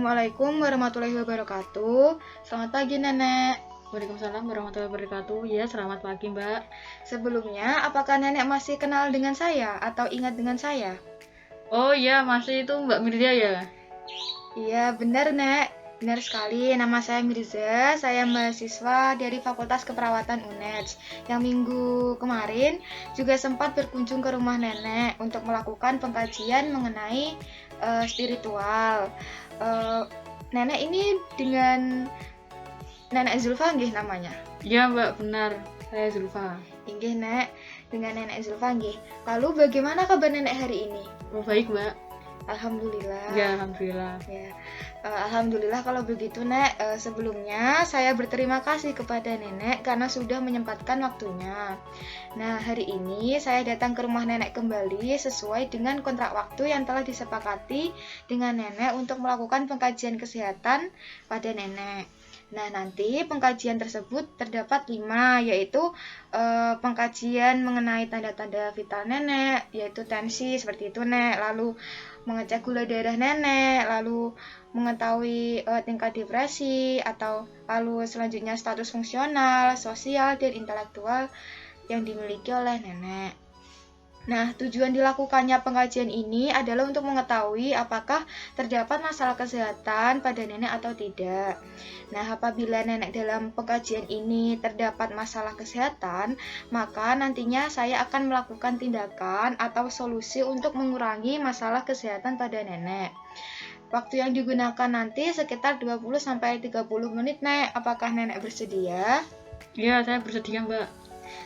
Assalamualaikum warahmatullahi wabarakatuh. Selamat pagi, Nenek. Waalaikumsalam warahmatullahi wabarakatuh. Ya, selamat pagi, Mbak. Sebelumnya, apakah Nenek masih kenal dengan saya atau ingat dengan saya? Oh iya, masih itu Mbak Mirza ya? Iya, benar, Nek. Benar sekali, nama saya Mirza. Saya mahasiswa dari Fakultas Keperawatan UNED. Yang minggu kemarin juga sempat berkunjung ke rumah Nenek untuk melakukan pengkajian mengenai spiritual. Eh, Nenek ini dengan Nenek Zulfa nggih namanya. Iya, Mbak, benar. Saya Zulfa. Inggih, Nek, dengan Nenek Zulfa nggih. Lalu bagaimana kabar Nenek hari ini? Oh, baik, Mbak. Alhamdulillah. Ya, alhamdulillah. Ya, alhamdulillah kalau begitu, Nek. Sebelumnya saya berterima kasih kepada Nenek karena sudah menyempatkan waktunya. Nah, hari ini saya datang ke rumah Nenek kembali sesuai dengan kontrak waktu yang telah disepakati dengan Nenek untuk melakukan pengkajian kesehatan pada Nenek. Nah, nanti pengkajian tersebut terdapat 5, yaitu pengkajian mengenai tanda-tanda vital Nenek, yaitu tensi seperti itu, Nek. Lalu mengecek gula darah Nenek, lalu mengetahui tingkat depresi, atau lalu selanjutnya status fungsional, sosial, dan intelektual yang dimiliki oleh Nenek. Nah, tujuan dilakukannya pengkajian ini adalah untuk mengetahui apakah terdapat masalah kesehatan pada nenek atau tidak. Nah, apabila nenek dalam pengkajian ini terdapat masalah kesehatan, maka nantinya saya akan melakukan tindakan atau solusi untuk mengurangi masalah kesehatan pada nenek. Waktu yang digunakan nanti sekitar 20-30 menit, Nek. Apakah nenek bersedia? Iya, saya bersedia, Mbak.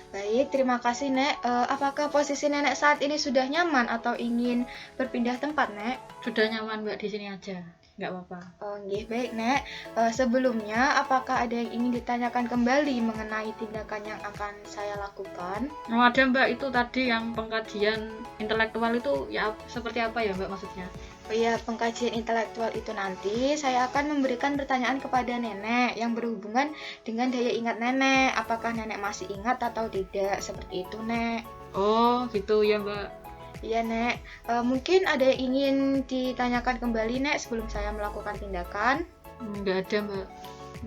Baik, terima kasih, Nek. Apakah posisi Nenek saat ini sudah nyaman atau ingin berpindah tempat, Nek? Sudah nyaman, Mbak, di sini aja. Nggak apa-apa. Oh, nggih, baik, Nek. Sebelumnya, apakah ada yang ingin ditanyakan kembali mengenai tindakan yang akan saya lakukan? Oh, ada, Mbak, itu tadi yang pengkajian intelektual itu ya seperti apa ya, Mbak, maksudnya? Oh iya, pengkajian intelektual itu nanti saya akan memberikan pertanyaan kepada Nenek yang berhubungan dengan daya ingat Nenek. Apakah Nenek masih ingat atau tidak? Seperti itu, Nek. Oh, gitu ya, Mbak. Iya, Nek. Mungkin ada yang ingin ditanyakan kembali, Nek, sebelum saya melakukan tindakan? Nggak ada, Mbak.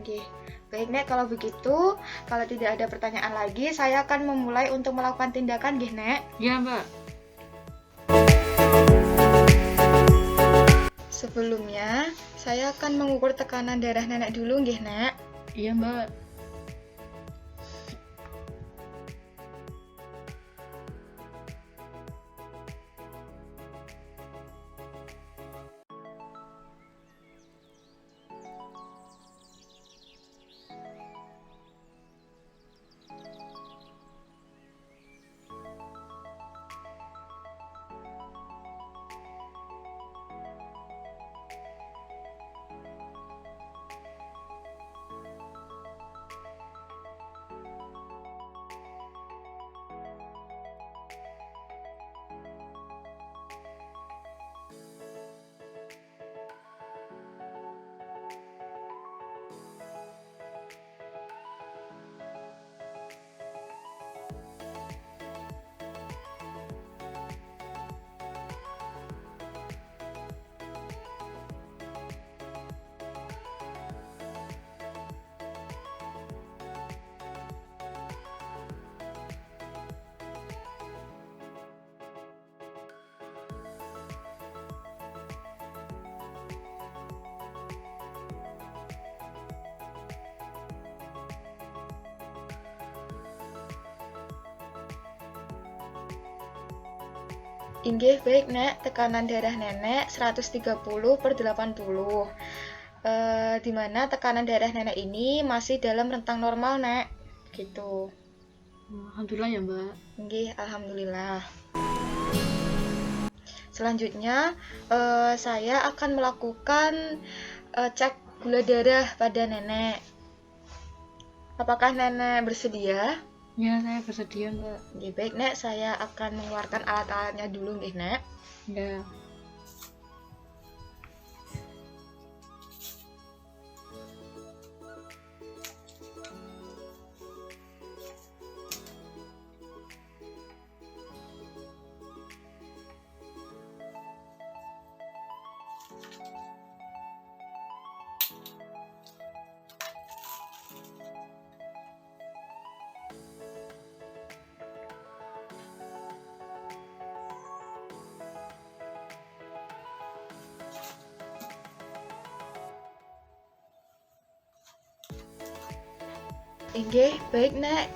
Oke. Baik, Nek, kalau begitu, kalau tidak ada pertanyaan lagi, saya akan memulai untuk melakukan tindakan, nggih, Nek. Iya, Mbak. Sebelumnya, saya akan mengukur tekanan darah Nenek dulu, nggih, Nek. Iya, Mbak. Inggih, baik, Nek. Tekanan darah Nenek 130/80. Di mana tekanan darah Nenek ini masih dalam rentang normal, Nek. Gitu. Alhamdulillah ya, Mbak. Inggih, alhamdulillah. Selanjutnya, saya akan melakukan cek gula darah pada Nenek. Apakah Nenek bersedia? Ya, saya bersedia, Mbak. Nggih, baik, Nek. Saya akan mengeluarkan alat-alatnya dulu, nggih, Nek. Ya. Inggih, baik Nek.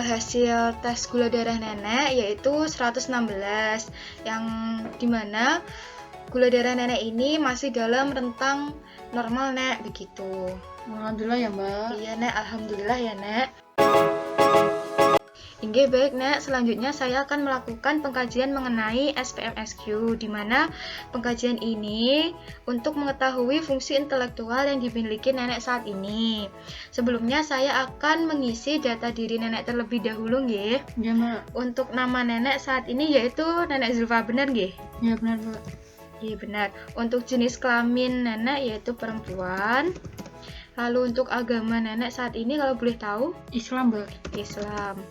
Hasil tes gula darah Nenek yaitu 116, yang dimana gula darah Nenek ini masih dalam rentang normal Nek, begitu. Alhamdulillah ya Mbak. Iya Nek, alhamdulillah ya Nek. Inggih, baik Nek, selanjutnya saya akan melakukan pengkajian mengenai SPMSQ, di mana pengkajian ini untuk mengetahui fungsi intelektual yang dimiliki Nenek saat ini. Sebelumnya saya akan mengisi data diri Nenek terlebih dahulu nggih. Iya Mbak. Untuk nama Nenek saat ini yaitu Nenek Zulfa, benar nggih? Iya benar Mbak. Iya benar. Untuk jenis kelamin Nenek yaitu perempuan. Lalu untuk agama Nenek saat ini kalau boleh tahu? Islam Mbak. Islam.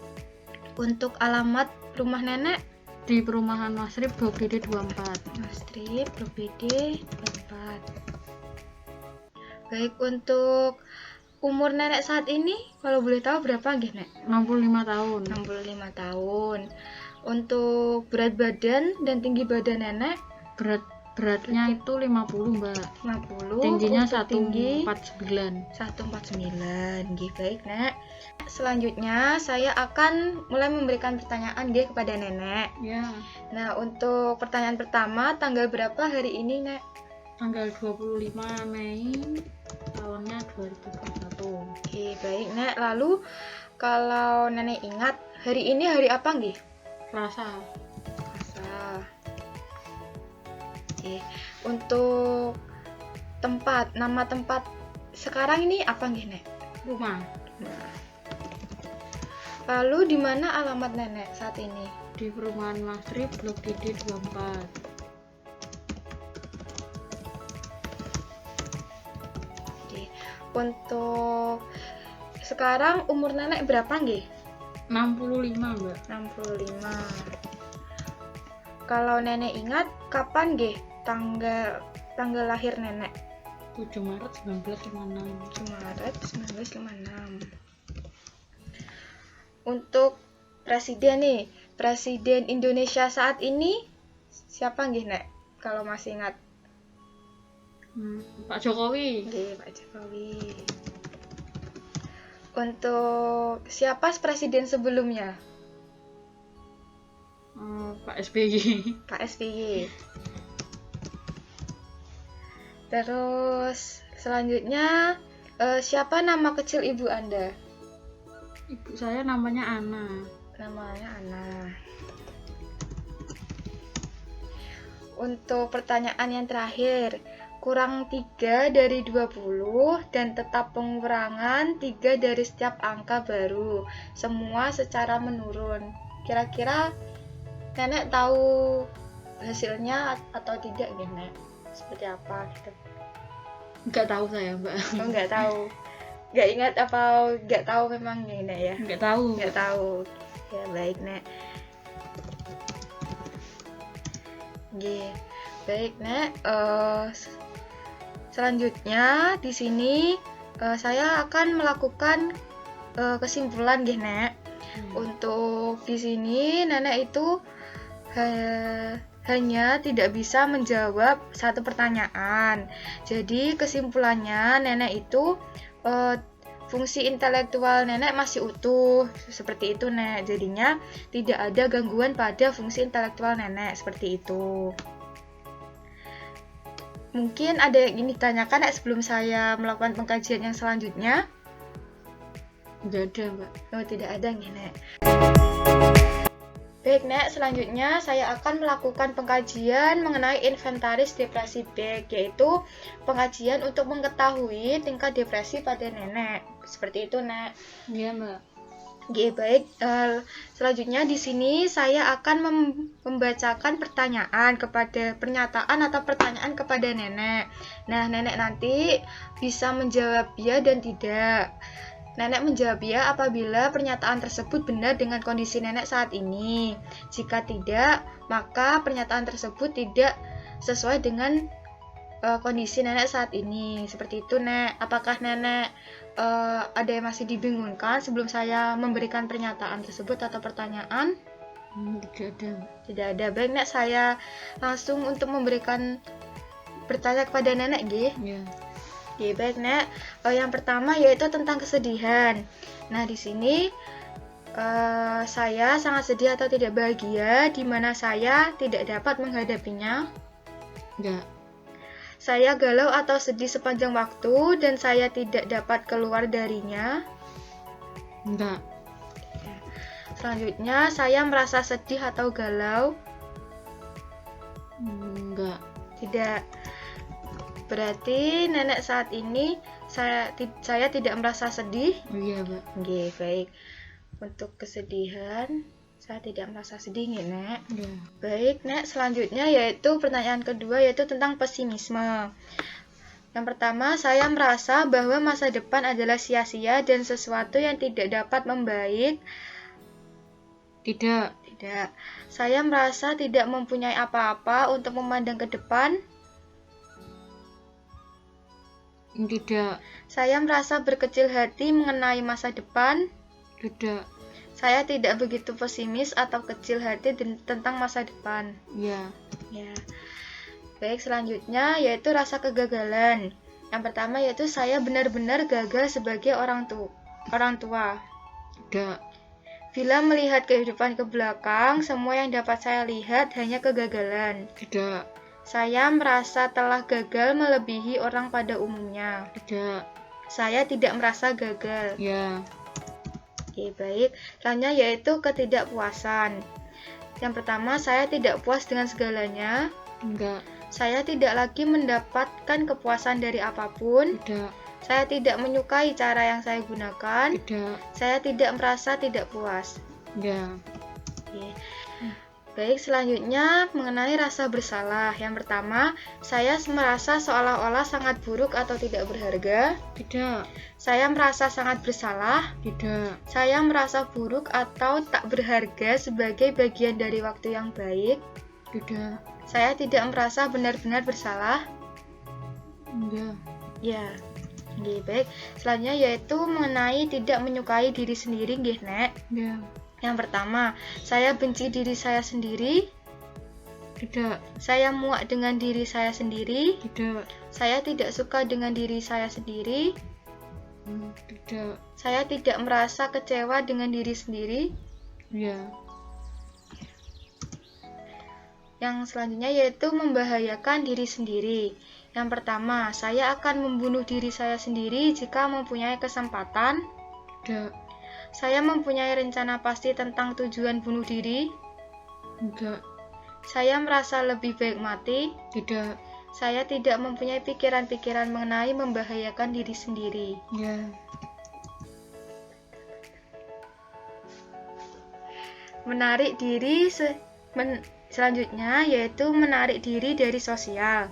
Untuk alamat rumah Nenek? Di perumahan Masrib Blok DD 24. Masrib Blok DD 24. Baik, untuk umur Nenek saat ini kalau boleh tahu berapa nggih Nek? 65 tahun. 65 tahun. Untuk berat badan dan tinggi badan Nenek? Beratnya itu 50 Mbak. 50. Tingginya Untuk tinggi 149. 149. Nggih, baik Nek. Selanjutnya saya akan mulai memberikan pertanyaan nggih kepada Nenek. Ya. Nah, untuk pertanyaan pertama, tanggal berapa hari ini Nek? Tanggal 25 Mei tahunnya 2021. Oke, baik Nek. Lalu kalau Nenek ingat, hari ini hari apa nggih? Selasa. Selasa. Oke. Untuk tempat, nama tempat sekarang ini apa nggih Nek? Rumah. Nah. Lalu di mana alamat Nenek saat ini? Di perumahan Masrib Blok DD 24. Oke. Untuk sekarang umur Nenek berapa nggih? 65 Mbak. 65. Kalau Nenek ingat, kapan nggih tanggal lahir Nenek? 7 Maret 1956. 7 Maret 1956. Untuk presiden nih, presiden Indonesia saat ini siapa nggih Nek? Kalau masih ingat? Pak Jokowi. Nggih, Pak Jokowi. Untuk siapa presiden sebelumnya? Pak SBY. Pak SBY. Terus selanjutnya siapa nama kecil ibu Anda? Ibu saya namanya Ana. Namanya Ana. Untuk pertanyaan yang terakhir, kurang 3 dari 20 dan tetap pengurangan 3 dari setiap angka baru, semua secara menurun. Kira-kira Nenek tahu hasilnya atau tidak nih Nek? Seperti apa gitu? Nggak tahu saya Mbak. Oh, nggak tahu. Nggak ingat apa nggak tahu memang nih Nek ya? Nggak tahu. Nggak tahu. Ya baik Nek. Nggih. Baik Nek. Selanjutnya di sini saya akan melakukan kesimpulan nggih Nek. Untuk di sini Nenek itu hanya tidak bisa menjawab satu pertanyaan. Jadi kesimpulannya Nenek itu fungsi intelektual Nenek masih utuh, seperti itu Nek. Jadinya tidak ada gangguan pada fungsi intelektual Nenek, seperti itu. Mungkin ada yang ingin ditanyakan Nek sebelum saya melakukan pengkajian yang selanjutnya? Nggak ada Mbak. Oh, tidak ada nih Nek. Baik Nek, selanjutnya saya akan melakukan pengkajian mengenai inventaris depresi back, yaitu pengkajian untuk mengetahui tingkat depresi pada Nenek. Seperti itu Nek. Iya Mbak. Oke, baik. Selanjutnya di sini saya akan membacakan pernyataan atau pertanyaan kepada Nenek. Nah, Nenek nanti bisa menjawab ya dan tidak. Nenek menjawab ya apabila pernyataan tersebut benar dengan kondisi Nenek saat ini. Jika tidak, maka pernyataan tersebut tidak sesuai dengan kondisi Nenek saat ini. Seperti itu Nek. Apakah Nenek ada yang masih dibingungkan sebelum saya memberikan pernyataan tersebut atau pertanyaan? Tidak ada. Tidak ada. Baik Nek, saya langsung untuk memberikan bertanya kepada Nenek nggih. Iya. Oke, baik Nek. Yang pertama yaitu tentang kesedihan. Nah, di sini saya sangat sedih atau tidak bahagia, di mana saya tidak dapat menghadapinya. Enggak. Saya galau atau sedih sepanjang waktu dan saya tidak dapat keluar darinya. Enggak. Selanjutnya, saya merasa sedih atau galau. Enggak. Tidak. Berarti nenek saat ini saya tidak merasa sedih. Oh iya, Mbak. Oke, baik. Untuk kesedihan, saya tidak merasa sedih, Nek. Iya. Baik, Nek. Selanjutnya yaitu pertanyaan kedua, yaitu tentang pesimisme. Yang pertama, saya merasa bahwa masa depan adalah sia-sia dan sesuatu yang tidak dapat membaik. Tidak. Tidak. Saya merasa tidak mempunyai apa-apa untuk memandang ke depan. Tidak. Saya merasa berkecil hati mengenai masa depan. Tidak. Saya tidak begitu pesimis atau kecil hati tentang masa depan. Iya. Ya. Baik, selanjutnya yaitu rasa kegagalan. Yang pertama yaitu saya benar-benar gagal sebagai orang tua. Tidak. Bila melihat kehidupan ke belakang, semua yang dapat saya lihat hanya kegagalan. Tidak. Saya merasa telah gagal melebihi orang pada umumnya. Tidak. Saya tidak merasa gagal. Ya. Oke, baik. Selanjutnya yaitu ketidakpuasan. Yang pertama, saya tidak puas dengan segalanya. Enggak. Saya tidak lagi mendapatkan kepuasan dari apapun. Tidak. Saya tidak menyukai cara yang saya gunakan. Tidak. Saya tidak merasa tidak puas. Ya. Oke. Baik, selanjutnya mengenai rasa bersalah. Yang pertama, saya merasa seolah-olah sangat buruk atau tidak berharga. Tidak. Saya merasa sangat bersalah. Tidak. Saya merasa buruk atau tak berharga sebagai bagian dari waktu yang baik. Tidak. Saya tidak merasa benar-benar bersalah. Enggak. Ya. Oke, baik. Selanjutnya yaitu mengenai tidak menyukai diri sendiri, nggih, Nek. Ya. Yang pertama, saya benci diri saya sendiri. Tidak. Saya muak dengan diri saya sendiri. Tidak. Saya tidak suka dengan diri saya sendiri. Tidak. Saya tidak merasa kecewa dengan diri sendiri. Ya. Yang selanjutnya yaitu membahayakan diri sendiri. Yang pertama, saya akan membunuh diri saya sendiri jika mempunyai kesempatan. Tidak. Saya mempunyai rencana pasti tentang tujuan bunuh diri. Enggak. Saya merasa lebih baik mati. Tidak. Saya tidak mempunyai pikiran-pikiran mengenai membahayakan diri sendiri. Ya. Menarik diri selanjutnya yaitu menarik diri dari sosial.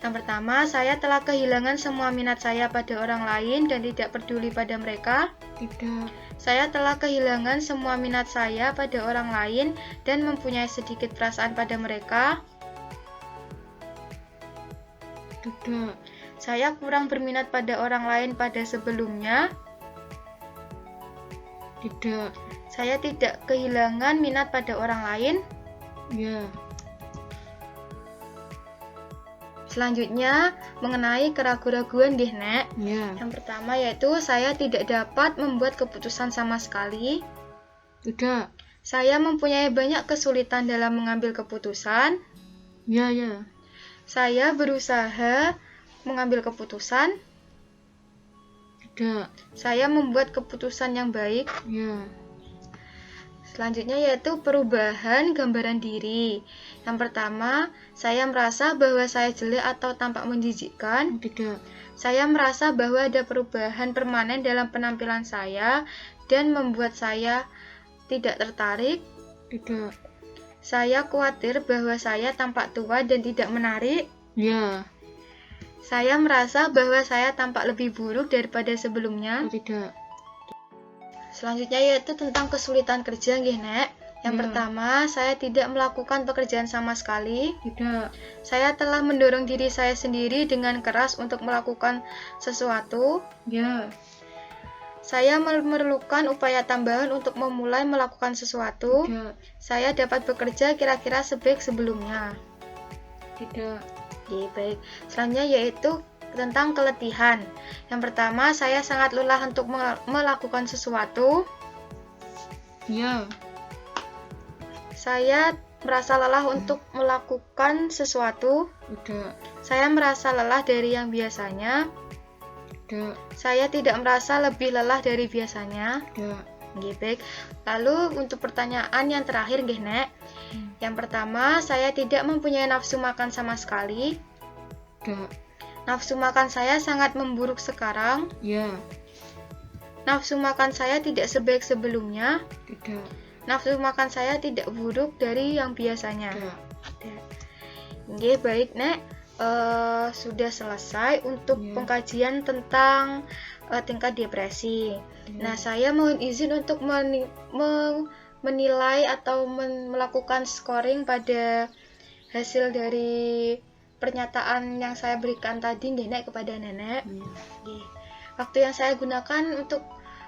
Yang pertama, saya telah kehilangan semua minat saya pada orang lain dan tidak peduli pada mereka. Tidak. Saya telah kehilangan semua minat saya pada orang lain dan mempunyai sedikit perasaan pada mereka. Tidak. Saya kurang berminat pada orang lain pada sebelumnya. Tidak. Saya tidak kehilangan minat pada orang lain. Ya. Selanjutnya, mengenai keraguan-raguan, Nek. Ya. Yang pertama yaitu saya tidak dapat membuat keputusan sama sekali. Tidak. Saya mempunyai banyak kesulitan dalam mengambil keputusan. Ya, ya. Saya berusaha mengambil keputusan. Tidak. Saya membuat keputusan yang baik. Ya. Selanjutnya yaitu perubahan gambaran diri. Yang pertama, saya merasa bahwa saya jelek atau tampak menjijikkan. Tidak. Saya merasa bahwa ada perubahan permanen dalam penampilan saya dan membuat saya tidak tertarik. Tidak. Saya khawatir bahwa saya tampak tua dan tidak menarik. Ya. Saya merasa bahwa saya tampak lebih buruk daripada sebelumnya. Tidak. Selanjutnya yaitu tentang kesulitan kerja, nggih, Nek. Yang pertama, saya tidak melakukan pekerjaan sama sekali. Tidak. Saya telah mendorong diri saya sendiri dengan keras untuk melakukan sesuatu. Ya. Saya memerlukan upaya tambahan untuk memulai melakukan sesuatu. Tidak. Saya dapat bekerja kira-kira sebaik sebelumnya. Tidak. Oke, baik. Selanjutnya yaitu tentang keletihan. Yang pertama, saya sangat lelah untuk melakukan sesuatu. Iya. Saya merasa lelah untuk melakukan sesuatu. Udah. Saya merasa lelah dari yang biasanya. Udah. Saya tidak merasa lebih lelah dari biasanya. Udah. Nggih, baik. Lalu untuk pertanyaan yang terakhir nggih, Nek. Yang pertama, saya tidak mempunyai nafsu makan sama sekali. Udah. Nafsu makan saya sangat memburuk sekarang. Iya. Nafsu makan saya tidak sebaik sebelumnya. Tidak. Nafsu makan saya tidak buruk dari yang biasanya. Tidak. Nggih, baik, Nek. Sudah selesai untuk Iya. pengkajian tentang tingkat depresi. Iya. Nah, saya mohon izin untuk menilai atau melakukan scoring pada hasil dari pernyataan yang saya berikan tadi nggih, Nek, kepada Nenek. Iya. Nggih. Waktu yang saya gunakan untuk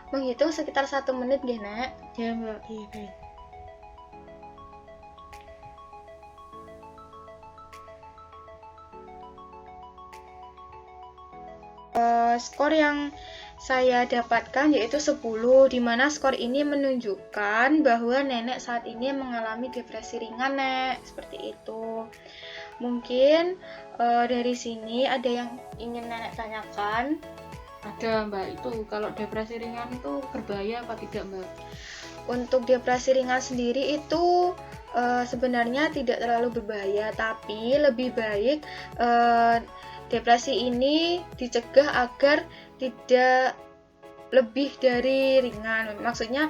menghitung sekitar 1 menit nggih, Nek. Iya, Mbak. Nggih, baik. Skor yang saya dapatkan yaitu 10, di mana skor ini menunjukkan bahwa Nenek saat ini mengalami depresi ringan, Nek. Seperti itu. Mungkin dari sini ada yang ingin Nenek tanyakan? Ada, Mbak. Itu kalau depresi ringan itu berbahaya apa tidak, Mbak? Untuk depresi ringan sendiri itu sebenarnya tidak terlalu berbahaya, tapi lebih baik depresi ini dicegah agar tidak lebih dari ringan. Maksudnya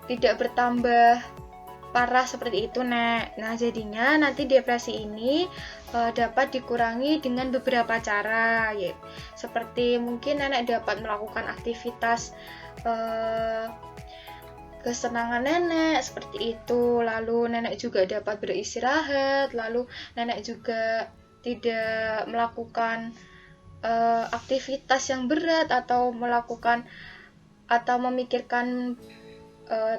tidak bertambah parah seperti itu, Nek. Nah, jadinya nanti depresi ini dapat dikurangi dengan beberapa cara, ya. Seperti mungkin Nenek dapat melakukan aktivitas kesenangan Nenek seperti itu. Lalu Nenek juga dapat beristirahat. Lalu Nenek juga tidak melakukan aktivitas yang berat atau melakukan atau memikirkan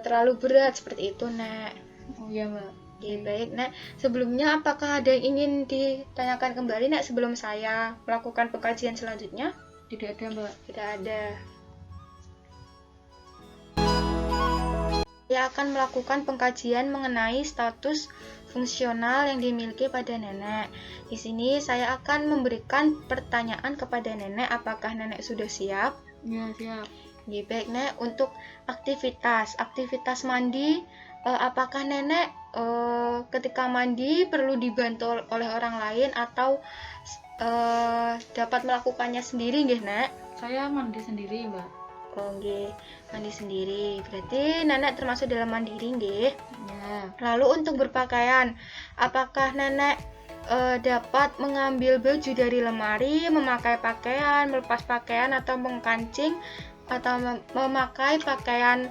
terlalu berat seperti itu, Nek. Oh iya, Mbak. Oke, baik, Nek. Sebelumnya apakah ada yang ingin ditanyakan kembali, Nek, sebelum saya melakukan pengkajian selanjutnya? Tidak ada, Mbak. Tidak ada. Saya akan melakukan pengkajian mengenai status fungsional yang dimiliki pada Nenek. Di sini saya akan memberikan pertanyaan kepada Nenek, apakah Nenek sudah siap? Iya, siap. Ya, baik, Nek. Untuk aktivitas mandi, apakah Nenek ketika mandi perlu dibantu oleh orang lain atau dapat melakukannya sendiri, nggih, Nek? Saya mandi sendiri, Mbak. Oh, nggih, mandi sendiri. Berarti Nenek termasuk dalam mandiri, nggih. Ya. Lalu untuk berpakaian, apakah Nenek dapat mengambil baju dari lemari, memakai pakaian, melepas pakaian, atau mengkancing, atau memakai pakaian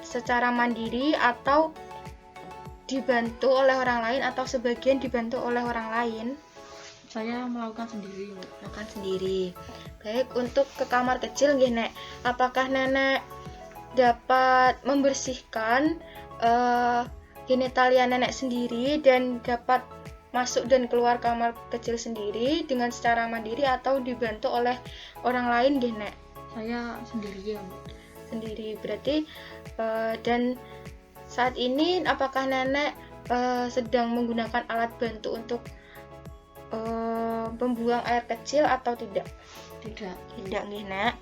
secara mandiri, atau dibantu oleh orang lain, atau sebagian dibantu oleh orang lain? Saya melakukan sendiri, Mbak. Melakukan sendiri. Baik, untuk ke kamar kecil nggih, Nek. Apakah Nenek dapat membersihkan genitalia Nenek sendiri dan dapat masuk dan keluar kamar kecil sendiri dengan secara mandiri atau dibantu oleh orang lain, nggih, Nek? Saya sendiri, ya, Mbak. Sendiri. Berarti dan saat ini apakah Nenek sedang menggunakan alat bantu untuk membuang air kecil atau tidak? Tidak. Tidak, nggih, Nek.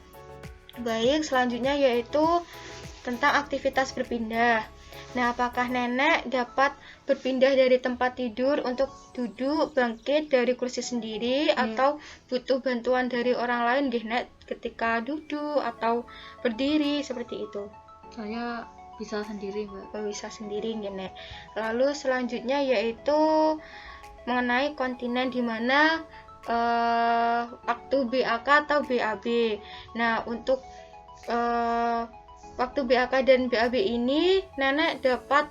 Baik, selanjutnya yaitu tentang aktivitas berpindah. Nah, apakah Nenek dapat berpindah dari tempat tidur untuk duduk, bangkit dari kursi sendiri, atau butuh bantuan dari orang lain, nggih, Nek, ketika duduk atau berdiri seperti itu? Saya bisa sendiri, Mbak. Bisa sendiri, nggih, Nek. Lalu selanjutnya yaitu mengenai kontinen, di mana waktu BAK atau BAB. Nah, untuk waktu BAK dan BAB ini Nenek dapat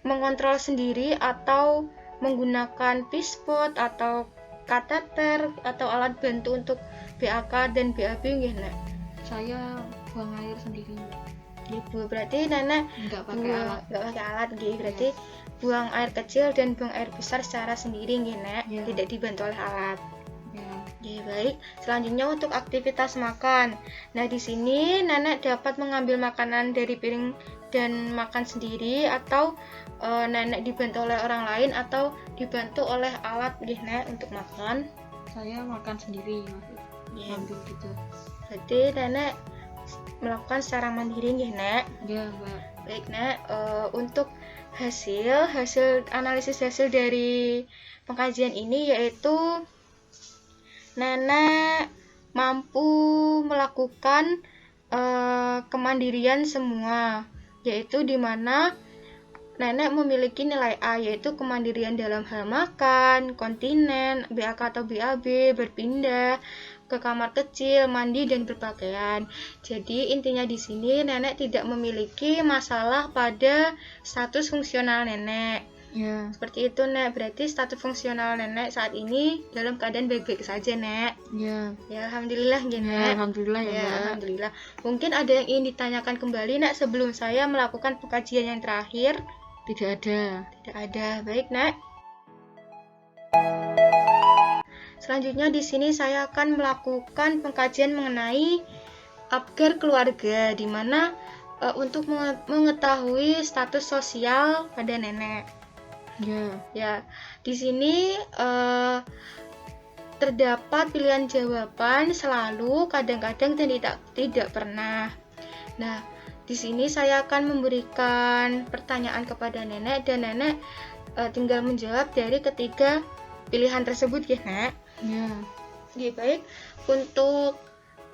mengontrol sendiri atau menggunakan pispot atau kateter atau alat bantu untuk BAK dan BAB, nggih, Nek? Saya buang air sendiri, Mbak. Gitu. Berarti Nenek Enggak pakai alat. Enggak pakai alat, nggih. Berarti buang air kecil dan buang air besar secara sendiri, nggih, Nek? Ya. Tidak dibantu oleh alat. Ya. Oke, baik. Selanjutnya untuk aktivitas makan. Nah, di sini nenek dapat mengambil makanan dari piring dan makan sendiri, atau nenek dibantu oleh orang lain atau dibantu oleh alat nggih, Nek, untuk makan. Saya makan sendiri, Ya, ambil gitu. berarti nenek melakukan secara mandiri nggih, Nek. Ya, Mbak. Baik, Nek. Untuk hasil analisis hasil dari pengkajian ini yaitu nenek mampu melakukan kemandirian semua, yaitu di mana nenek memiliki nilai A, yaitu kemandirian dalam hal makan, kontinen, BAK atau BAB, berpindah ke kamar kecil, mandi, dan berpakaian. Jadi intinya di sini nenek tidak memiliki masalah pada status fungsional nenek. Ya. Seperti itu, Nek. Berarti status fungsional nenek saat ini dalam keadaan baik-baik saja, Nek. Ya. Ya, alhamdulillah, Ya, Nek. alhamdulillah ya, Ya, Mbak. alhamdulillah. Mungkin ada yang ingin ditanyakan kembali, Nek, sebelum saya melakukan pengkajian yang terakhir? Tidak ada. Tidak ada. Baik, Nek. Selanjutnya di sini saya akan melakukan pengkajian mengenai Apgar keluarga, di mana untuk mengetahui status sosial pada nenek. Ya, di sini terdapat pilihan jawaban selalu, kadang-kadang, dan tidak pernah. Nah, di sini saya akan memberikan pertanyaan kepada nenek, dan nenek tinggal menjawab dari ketiga pilihan tersebut, ya, Nek. Ya. Oke, baik. Untuk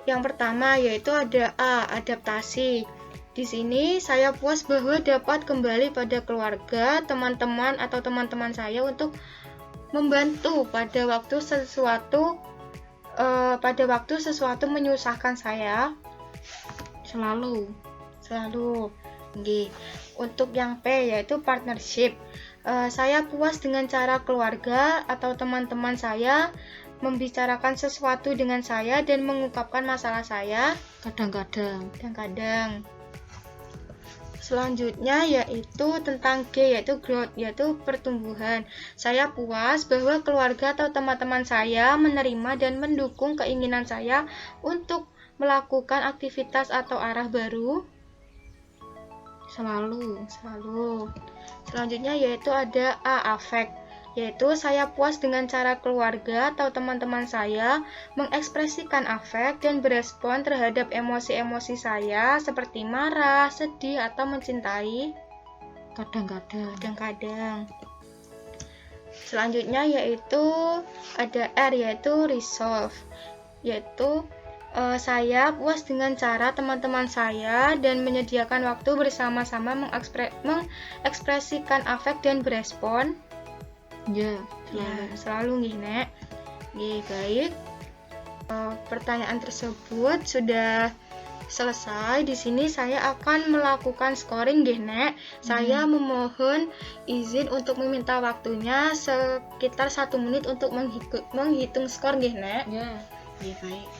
yang pertama yaitu ada A, adaptasi. Di sini saya puas bahwa dapat kembali pada keluarga, teman-teman atau teman-teman saya untuk membantu pada waktu sesuatu menyusahkan saya. Selalu. Oke. Untuk yang P yaitu partnership. Saya puas dengan cara keluarga atau teman-teman saya membicarakan sesuatu dengan saya dan mengungkapkan masalah saya. Kadang-kadang. Selanjutnya yaitu tentang G, yaitu growth, yaitu pertumbuhan. Saya puas bahwa keluarga atau teman-teman saya menerima dan mendukung keinginan saya untuk melakukan aktivitas atau arah baru. Selalu. Selanjutnya yaitu ada A, affect, yaitu saya puas dengan cara keluarga atau teman-teman saya mengekspresikan afek dan berespon terhadap emosi-emosi saya seperti marah, sedih, atau mencintai. Kadang-kadang. Selanjutnya yaitu ada R, yaitu resolve, yaitu saya puas dengan cara teman-teman saya dan menyediakan waktu bersama-sama mengekspresikan afek dan berespon. Ya, selalu nggih, Nek. Nggih, baik. Pertanyaan tersebut sudah selesai. Di sini saya akan melakukan scoring nggih, Nek. Saya memohon izin untuk meminta waktunya sekitar 1 menit untuk menghitung skor nggih, Nek. Ya. Nggih, baik.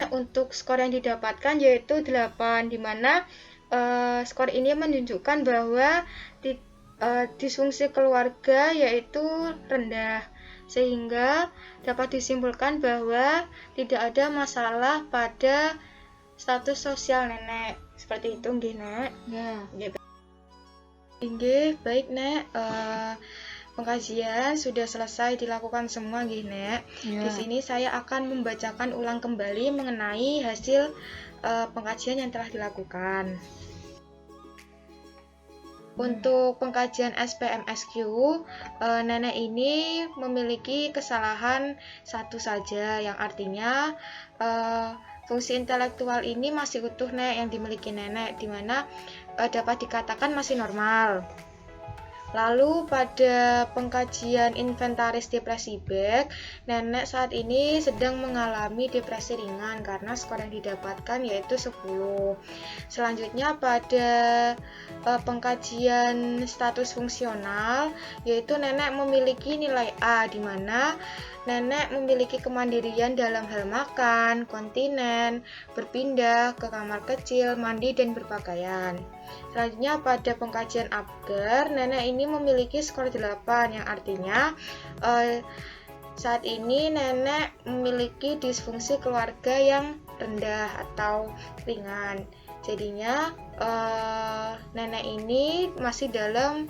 Untuk skor yang didapatkan yaitu 8, di mana skor ini menunjukkan bahwa disfungsi keluarga yaitu rendah, sehingga dapat disimpulkan bahwa tidak ada masalah pada status sosial nenek. Seperti itu nggih, Nek. Ya. Nggih, baik, Nek. Pengkajian sudah selesai dilakukan semua nggih, Nek. Ya. Di sini saya akan membacakan ulang kembali mengenai hasil pengkajian yang telah dilakukan. Untuk pengkajian SPMSQ, nenek ini memiliki kesalahan satu saja, yang artinya fungsi intelektual ini masih utuh, Nek, yang dimiliki nenek, di mana dapat dikatakan masih normal. Lalu pada pengkajian inventaris depresi Beck, nenek saat ini sedang mengalami depresi ringan karena skor yang didapatkan yaitu 10. Selanjutnya pada pengkajian status fungsional, yaitu nenek memiliki nilai A, di mana nenek memiliki kemandirian dalam hal makan, kontinen, berpindah ke kamar kecil, mandi, dan berpakaian. Selanjutnya pada pengkajian Apgar, nenek ini memiliki skor 8, yang artinya saat ini nenek memiliki disfungsi keluarga yang rendah atau ringan. Jadinya nenek ini masih dalam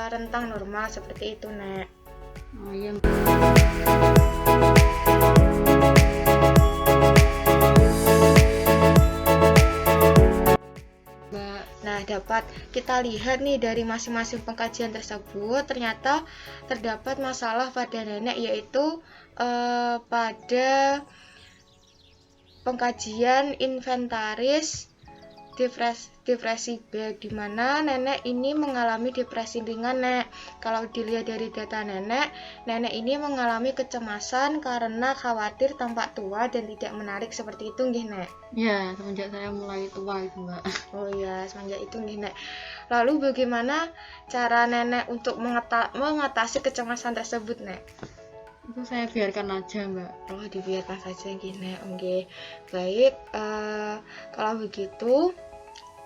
rentang normal seperti itu, Nek. Oh iya. Nah, dapat kita lihat nih dari masing-masing pengkajian tersebut, ternyata terdapat masalah pada nenek, yaitu pada pengkajian inventaris depresi Beck, di mana nenek ini mengalami depresi ringan, Nek. Kalau dilihat dari data nenek ini mengalami kecemasan karena khawatir tampak tua dan tidak menarik seperti itu, nggih, Nek? Ya, semenjak saya mulai tua itu, Mbak. Oh iya, semenjak itu, nggih, Nek. Lalu bagaimana cara nenek untuk mengatasi kecemasan tersebut, Nek? Itu saya biarkan aja, Mbak. Oh, dibiarkan saja, nggih, Nek. Oke. Baik, kalau begitu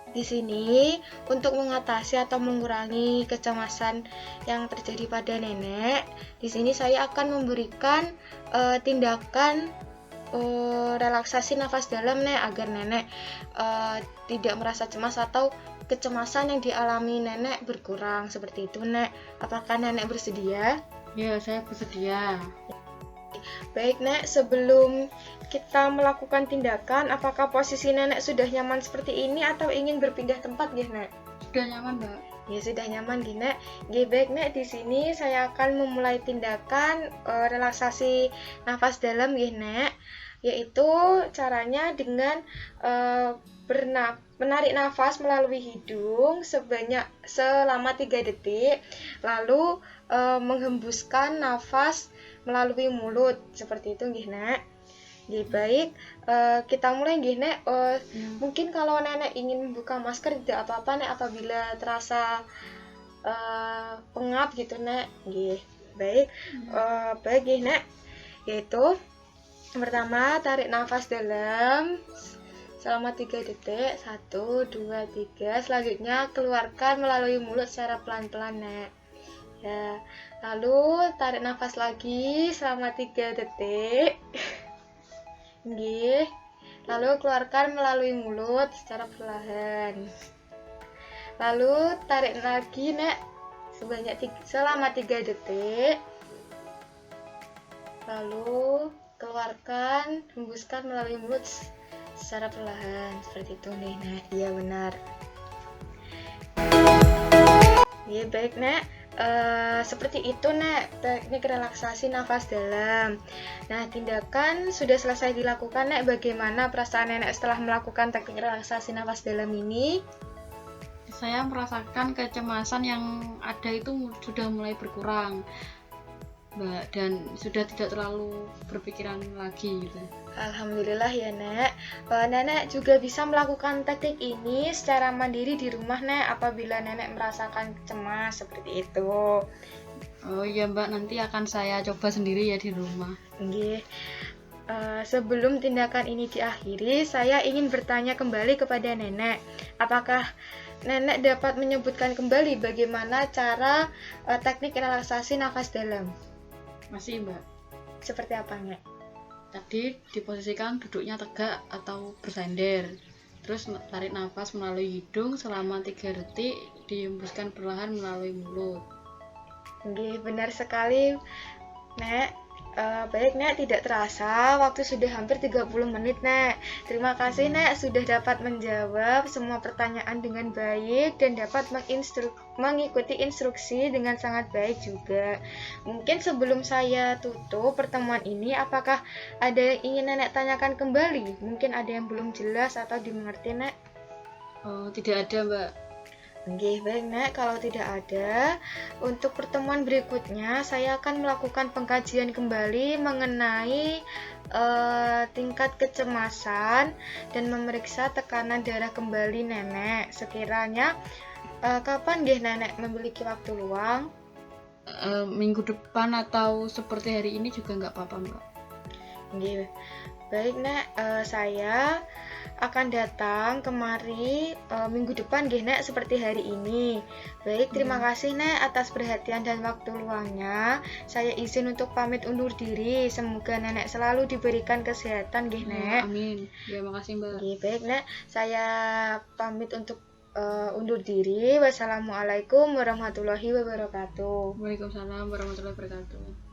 di sini untuk mengatasi atau mengurangi kecemasan yang terjadi pada nenek, di sini saya akan memberikan tindakan relaksasi nafas dalam, Nek, agar nenek tidak merasa cemas atau kecemasan yang dialami nenek berkurang seperti itu, Nek. Apakah nenek bersedia? Ya, saya bersedia. Baik, Nek, sebelum kita melakukan tindakan, apakah posisi nenek sudah nyaman seperti ini atau ingin berpindah tempat, nggih, Nek? Sudah nyaman, Mbak. Ya, sudah nyaman, nggih, Nek. Nggih, baik, Nek, di sini saya akan memulai tindakan relaksasi nafas dalam, nggih, Nek. Yaitu caranya dengan menarik nafas melalui hidung selama 3 detik, lalu menghembuskan nafas melalui mulut seperti itu, nggih, Nek. Nggih, baik, kita mulai, nggih, Nek. Mungkin kalau nenek ingin membuka masker tidak apa-apa, Nek, apabila terasa pengap gitu, Nek. Nggih, baik. Baik, nggih, Nek. Yaitu pertama, tarik nafas dalam selama 3 detik. 1, 2, 3. Selanjutnya keluarkan melalui mulut secara pelan-pelan, Nek. Ya, lalu tarik nafas lagi selama 3 detik. Nggih. Lalu keluarkan melalui mulut secara perlahan. Lalu tarik lagi, Nek, selama 3 detik. Lalu keluarkan, hembuskan melalui mulut secara perlahan seperti itu, nih, Nek. Iya, benar. Iya, baik, Nek. Seperti itu, Nek, teknik relaksasi nafas dalam. Nah, tindakan sudah selesai dilakukan, Nek. Bagaimana perasaan nenek setelah melakukan teknik relaksasi nafas dalam ini? Saya merasakan kecemasan yang ada itu sudah mulai berkurang, Mbak, dan sudah tidak terlalu berpikiran lagi gitu. Alhamdulillah ya, Nek. Nenek juga bisa melakukan teknik ini secara mandiri di rumah, Nek, apabila nenek merasakan cemas seperti itu. Oh iya, Mbak, nanti akan saya coba sendiri ya di rumah. Nggih. Sebelum tindakan ini diakhiri, saya ingin bertanya kembali kepada nenek. Apakah nenek dapat menyebutkan kembali bagaimana cara teknik relaksasi nafas dalam? Masih, Mbak. Seperti apa, Nek? Tadi diposisikan duduknya tegak atau bersender, terus tarik nafas melalui hidung selama 3 detik, dihembuskan perlahan melalui mulut. Nggih, benar sekali, Nek. Baik, Nek, tidak terasa waktu sudah hampir 30 menit, Nek. Terima kasih, Nek, sudah dapat menjawab semua pertanyaan dengan baik dan dapat mengikuti instruksi dengan sangat baik juga. Mungkin sebelum saya tutup pertemuan ini, apakah ada yang ingin Nenek tanyakan kembali? Mungkin ada yang belum jelas atau dimengerti, Nek? Oh, tidak ada, Mbak. Oke, baik Nek, kalau tidak ada, untuk pertemuan berikutnya saya akan melakukan pengkajian kembali mengenai tingkat kecemasan dan memeriksa tekanan darah kembali Nenek. Sekiranya kapan nggih Nenek memiliki waktu luang? Minggu depan atau seperti hari ini juga nggak apa-apa, Mbak. Nggih. Baik Nek, saya akan datang kemari minggu depan nggih Nek seperti hari ini. Baik, terima Ya, kasih Nek atas perhatian dan waktu luangnya. Saya izin untuk pamit undur diri. Semoga Nenek selalu diberikan kesehatan nggih ya, Nek. amin. Ya, makasih, Mbak. Nggih, baik Nek. Saya pamit untuk undur diri. Wassalamualaikum warahmatullahi wabarakatuh. Waalaikumsalam warahmatullahi wabarakatuh.